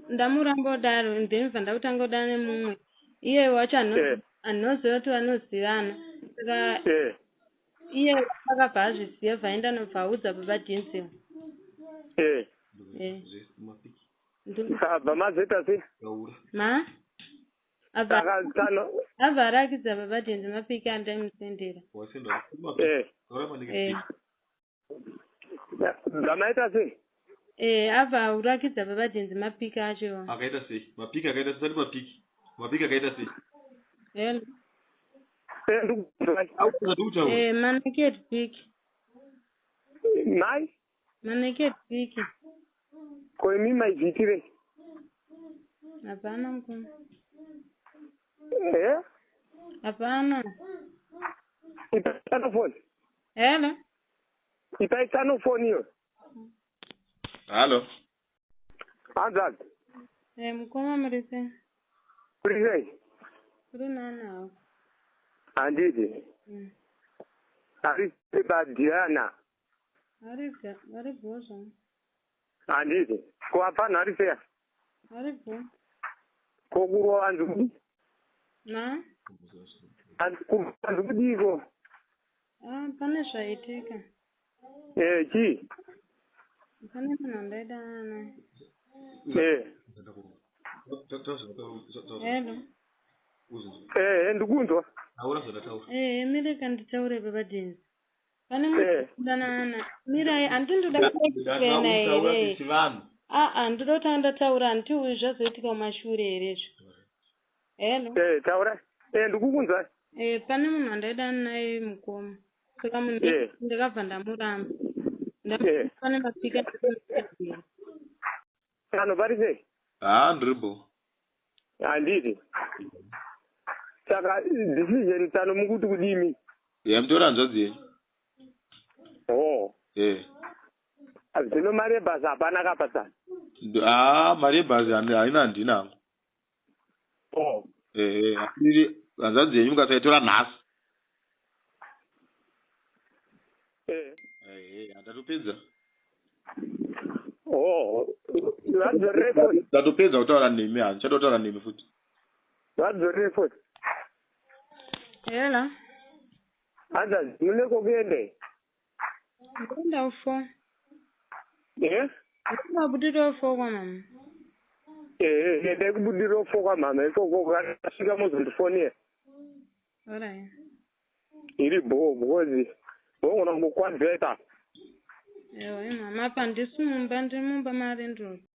Ndamurambo daro ndemva ndakutanga dane mumwe. Iye wacho anozoti vanozivana. Saka iye akabva azvisiya bvaenda nobva audza baba Denzel. Abva mazeta sei? Ma? Abva arakidza baba Denzel MaPic andaimusendera. Zvamaita sei? Abva arakidza baba Denzel MaPic acho. Akaita sei? MaPic akaita sei? MaPic akaita sei? Naked pic. Mai? Naked pic. Kwa mimi maivitire. Hapana mkono. Hapana. Itaitano phone. Hello. Itaitano phone hiyo. Halo. Anzak. Mkoma mrise. Mrise. Nana. Andidi. Ari Diana. Ari bosa. Andidi. Kwa hapana ari fair. Ari bo. Kokuro anzudi. Na? Anzudi iko. Pane zvaitika. Chi? Pane munhu andaida ana. Hello. Ndikunzwa. Mireka nditaure baba Denzel. Pane munhu andaida Mirai andindoda kuexplaina here. Ndinotanga ndataura handiti zvazoitika mumashure here izvo. Hello. Taura. Ndikukunzwa. Pane munhu andaida naye mukoma. Saka munhu ndakabva ndamuramba. Pane mapika Tsano vari sei? Ndiripo. Handiti. Saka decision Tsano mukuti kudimi? Mutora hanzvadzi yenyu. Zvino mari yebhazi hapana kapa Tsano? Mari yebhazi haina handinango. Asi hanzvadzi yenyu mukasaitora nhasi. Ndatopedza. Ndatopedza kutaura nemi, handichada kutaura nemi futi. Wadzorere futi? Hela. Hanzvadzi muneko kuende? Ndenda ufo. Ndenda kubudira ufo kwa mama. Ndenda kubudira ufo kwa mama. Ikoko kasvika muzondifonera. Alright. Iri because wongona mukwadzeta. Mama apa ndisi mumba mari ndiro.